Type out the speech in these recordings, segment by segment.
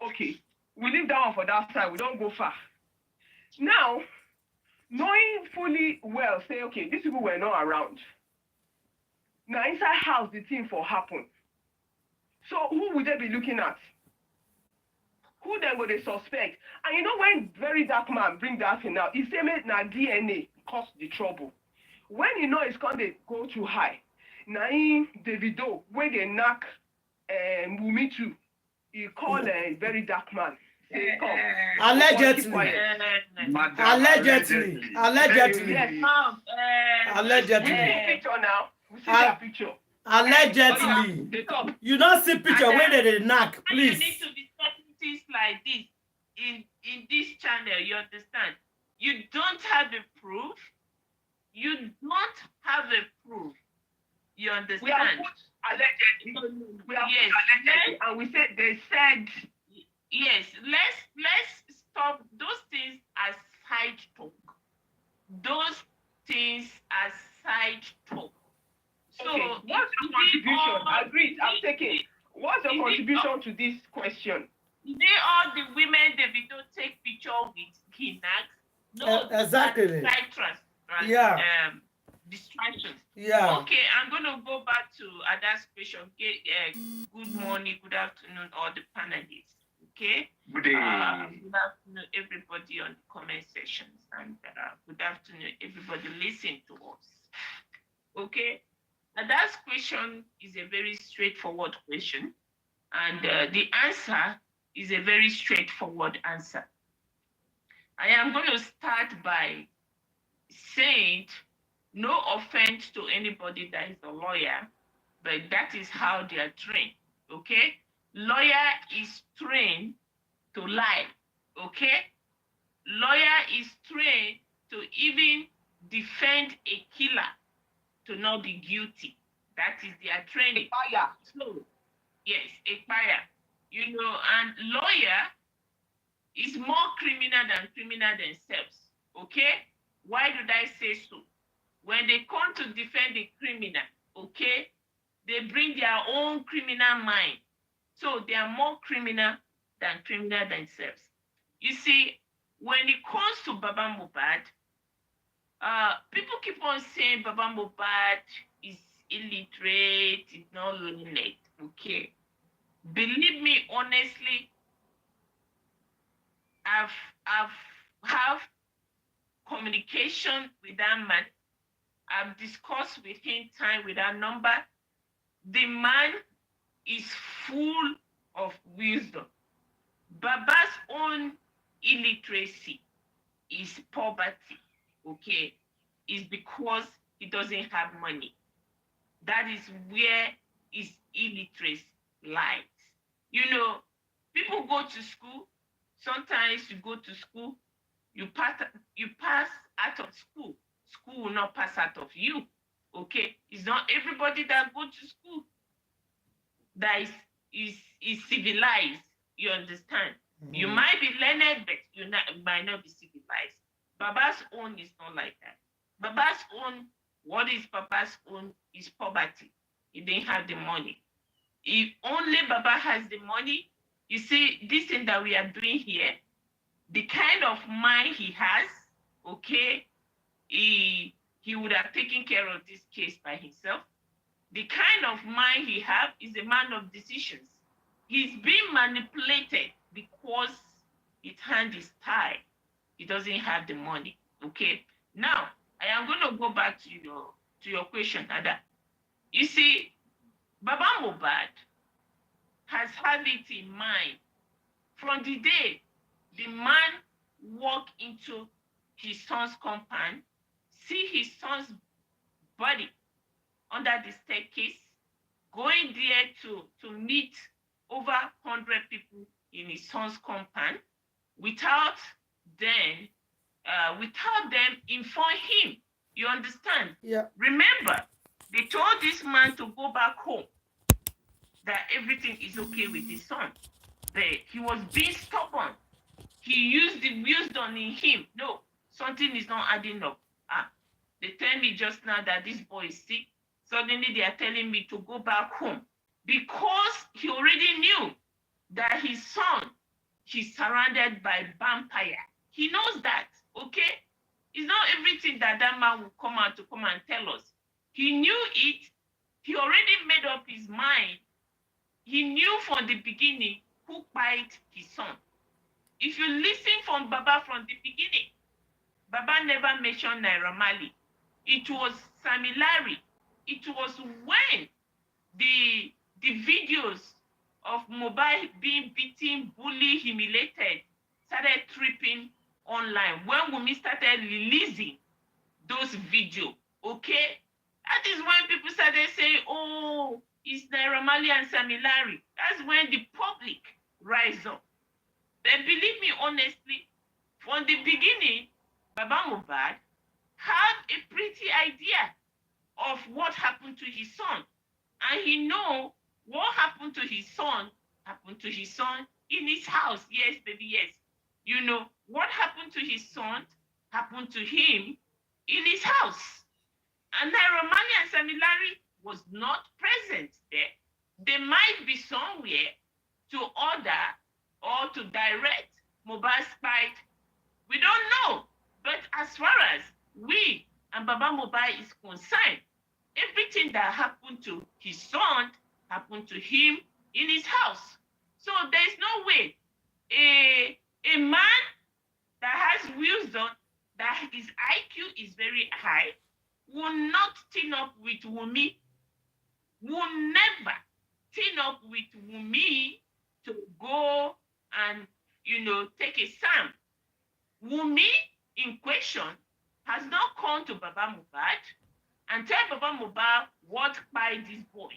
Okay, we leave that one for that side. We don't go far. Now, knowing fully well, say, okay, these people were not around. Now, inside house, the thing for happen. So, who would they be looking at? Who then would they suspect? And you know, when very dark man bring that thing out, he say, na DNA cause the trouble. When you know it's going to go too high, now Davido, when they knock Wumi too, he call a very dark man. Say, come. Allegedly. Allegedly. Yes. Allegedly. Picture now. We see that picture. Allegedly. You don't see picture when they knock, please. You need to be certain things like this in this channel, you understand? You don't have a proof. You don't have a proof. You understand? We have put allegedly. We have put allegedly, and we said they said. Yes, let's stop those things as side talk. Those things as side talk. So okay. What's your contribution? Agreed. I'm taking. What's your contribution to this question? They all the women Davido take picture with Kinak? No, exactly. Trust, right? Yeah. Distractions. Yeah. Okay, I'm gonna go back to Ada's question. Okay, good morning, good afternoon, all the panelists. Okay. Good day. Good afternoon, everybody on the comment sections, and good afternoon, everybody listening to us. Okay. Ada's question is a very straightforward question, and the answer is a very straightforward answer. I am going to start by saying, no offense to anybody that is a lawyer, but that is how they are trained, okay? Lawyer is trained to lie, okay? Lawyer is trained to even defend a killer to not be guilty. That is their training. So, yes, a fire. You know, and lawyer is more criminal themselves, okay? Why did I say so? When they come to defend the criminal, okay, they bring their own criminal mind. So they are more criminal themselves. You see, when it comes to Baba Mohbad, people keep on saying Baba Mohbad is illiterate, is not learned, okay? Believe me, honestly, I've have communication with that man. I've discussed with him time with that number. The man is full of wisdom. Baba's own illiteracy is poverty, okay? Is because he doesn't have money. That is where his illiteracy lies. You know, people go to school. Sometimes you go to school, you pass out of school. School will not pass out of you. Okay? It's not everybody that go to school that is civilized. You understand? Mm-hmm. You might be learned, but you might not be civilized. Baba's own is not like that. Baba's own, what is Baba's own is poverty. He didn't have the money. If only Baba has the money, you see, this thing that we are doing here, the kind of mind he has, okay, he would have taken care of this case by himself. The kind of mind he has is a man of decisions. He's being manipulated because his hand is tied. He doesn't have the money, okay? Now, I am going to go back to your question, Ada. You see, Baba Mohbad has had it in mind from the day the man walked into his son's compound, see his son's body under the staircase, going there to meet over 100 people in his son's compound without them inform him. You understand? Yeah. Remember, they told this man to go back home, that everything is okay with his son. But he was being stubborn. He used the wisdom in him. No, something is not adding up. They tell me just now that this boy is sick. Suddenly they are telling me to go back home because he already knew that his son he's surrounded by vampire. He knows that, okay? It's not everything that that man will come out to come and tell us. He knew it. He already made up his mind. He knew from the beginning who killed his son. If you listen from Baba from the beginning, Baba never mentioned Naira Marley. It was Sammy Larry. It was when the videos of Mohbad being beaten, bullied, humiliated started tripping online. When Wunmi started releasing those videos, okay? That is when people started saying, oh, it's Naira Marley and Sammy Larry. That's when the public rise up. Then believe me, honestly, from the beginning, Baba Mohbad had a pretty idea of what happened to his son. And he know what happened to his son in his house. Yes, baby, yes. You know, what happened to his son happened to him in his house. And Naira Marley and Sammy Larry was not present there. They might be somewhere to order or to direct Mohbad's fight. We don't know. But as far as we and Baba Mohbad is concerned, everything that happened to his son happened to him in his house. So there's no way a man that has wisdom, that his IQ is very high, will not team up with Wunmi, will never team up with Wunmi to go and, you know, take a stand. Wunmi in question has not come to Baba Mohbad and tell Baba Mohbad what by this boy.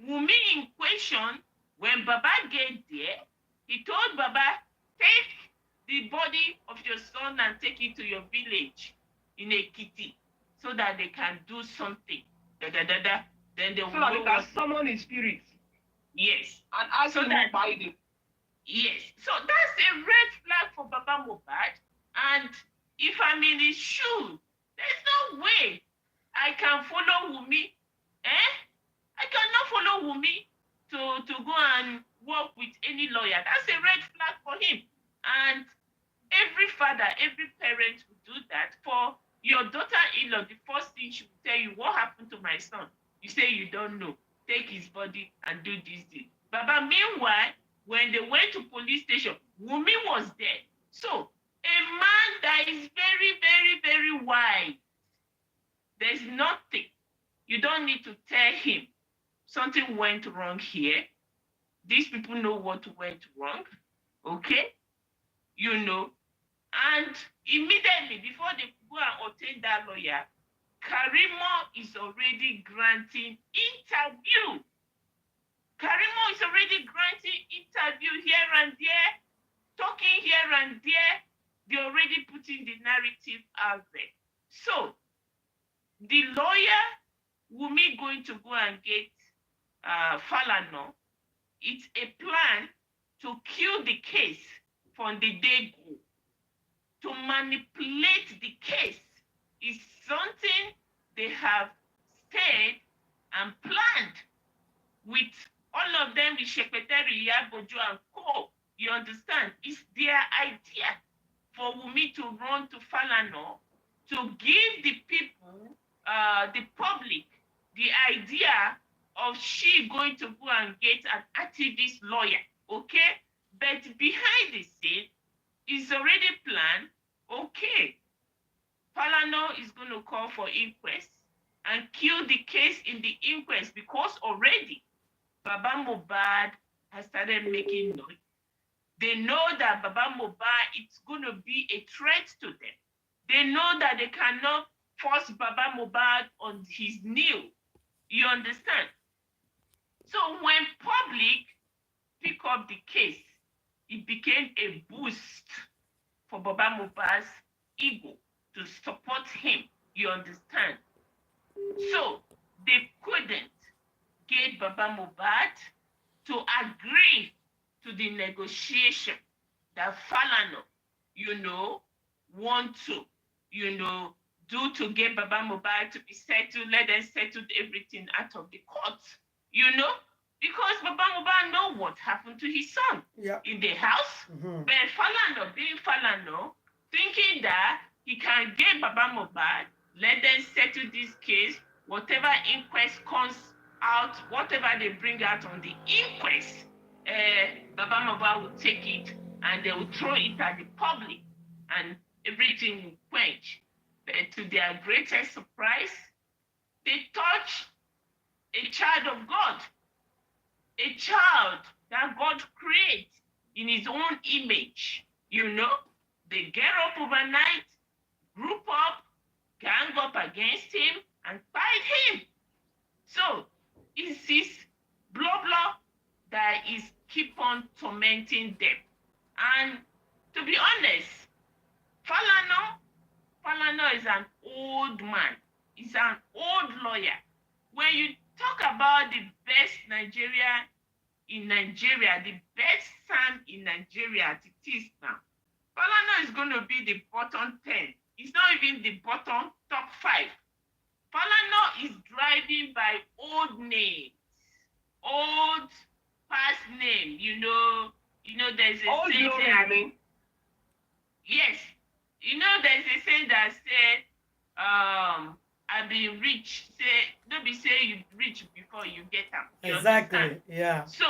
Wunmi in question, when Baba get there, he told Baba, take the body of your son and take it to your village in Ekiti so that they can do something. Then they will so that they can summon his spirit. Yes. And ask him to buy it. Yes. So that's a red flag for Baba Mohbad. And if I'm in his shoe, there's no way I can follow Wunmi. I cannot follow Wunmi to go and work with any lawyer. That's a red flag for him. And every father, every parent will do that. For your daughter-in-law, the first thing she will tell you, what happened to my son? You say you don't know. Take his body and do this thing. Baba, meanwhile, when they went to police station, Wunmi was there. So a man that is very, very, very wise, there's nothing. You don't need to tell him something went wrong here. These people know what went wrong, okay? You know. And immediately, before they go and obtain that lawyer, Karimo is already granting interview. Karimo is already granting interview here and there, talking here and there. They're already putting the narrative out there. So, the lawyer, Wunmi going to go and get Falana, it's a plan to kill the case from the day go. To manipulate the case is something they have stayed and planned with all of them, with Secretary Yabojo and Co. You understand? It's their idea for Wunmi to run to Falana to give the people, the public, the idea of she going to go and get an activist lawyer, okay? But behind the scene, it's already planned, okay. Falana is going to call for inquest and kill the case in the inquest because already Baba Mohbad has started making noise. They know that Baba Mohbad is going to be a threat to them. They know that they cannot force Baba Mohbad on his knee. You understand? So when public pick up the case, it became a boost for Baba Mohbad's ego to support him. You understand? So they couldn't get Baba Mohbad to agree to the negotiation that Falana, want to, do to get Baba Mohbad to be settled, let them settle everything out of the court, Because Baba Mohbad know what happened to his son in the house. But Falana, being Falana, thinking that he can get Baba Mohbad, let them settle this case, whatever inquest comes out, whatever they bring out on the inquest, Baba Mohbad will take it and they will throw it at the public and everything will quench. But to their greatest surprise, they touch a child of God, a child that God creates in his own image. You know, they get up overnight, group up, gang up against him, and fight him. So it's this blah blah that is keep on tormenting them. And to be honest, Falana is an old man. He's an old lawyer. When you talk about the best Nigeria in Nigeria, the best son in Nigeria as it is now, Falana is going to be the bottom 10. It's not even the bottom top 5. Falana is driving by old names, old past name. You know, there's a old saying. glory, I mean. Yes, there's a saying that said, I've been rich. Don't be say you rich before you get them. Exactly. Understand? Yeah. So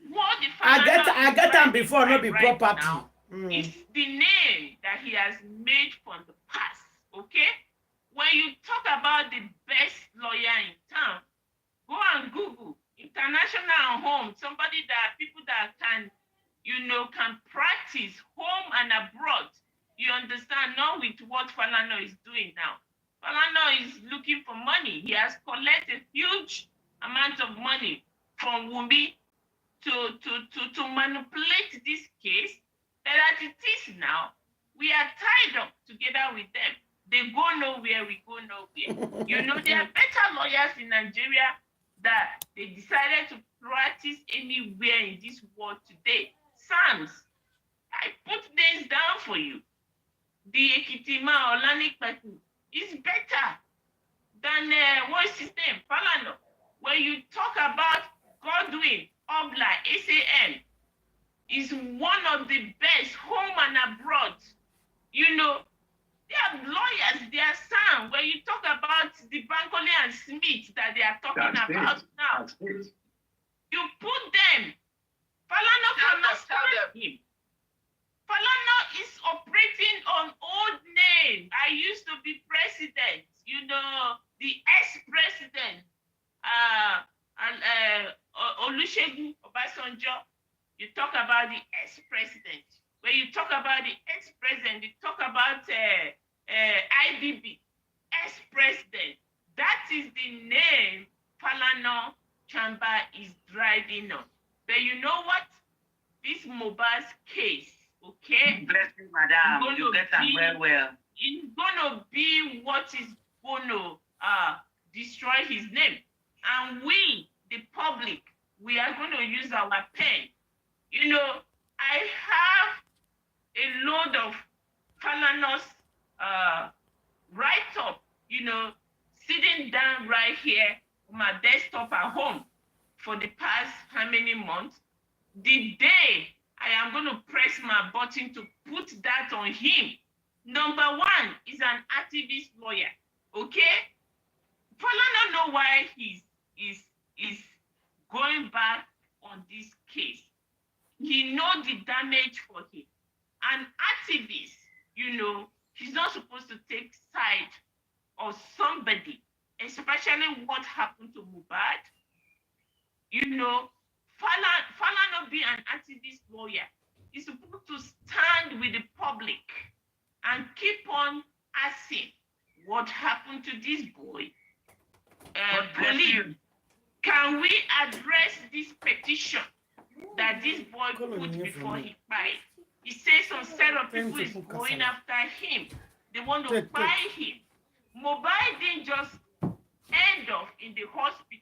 what the I get them before, not be right property. now, it's the name that he has made from the past. Okay? When you talk about the best lawyer in town, go and Google international home, somebody that people that can practice home and abroad. You understand? Not with what Falana is doing now. Falana is looking for money. He has collected a huge amount of money from Wunmi to manipulate this case. But as it is now, we are tied up together with them. They go nowhere, we go nowhere. There are better lawyers in Nigeria that they decided to practice anywhere in this world today. Sams, I put names down for you. The Ekitima Olanikpeku is better than, what's his name, Falana. When you talk about Godwin, Obla, SAN, is one of the best home and abroad. They are lawyers, they are sound. When you talk about the Bankole and Smith that they are talking about now, you put them. Falana cannot stand him. Falana is operating on old name. I used to be president, the ex-president, Olusegun Obasanjo. You talk about the ex-president. When you talk about the ex-president, you talk about IBB, ex-president. That is the name Falana Chamba is driving on. But you know what? This Mohbad's case, okay? Bless you, madam. You get them well. It's going to be what is going to destroy his name. And we, the public, we are going to use our pen. I have a load of Falana's write-up, sitting down right here on my desktop at home for the past how many months. The day I am going to press my button to put that on him, number one is an activist lawyer, okay? Falana know why he's going back on this case. He knows the damage for him. An activist, he's not supposed to take side of somebody, especially what happened to Mohbad. Falana be an activist lawyer. He's supposed to stand with the public and keep on asking what happened to this boy. Police, can we address this petition that this boy put before he died? He says some set of people is going after him. They want to buy him. Mohbad didn't just end up in the hospital.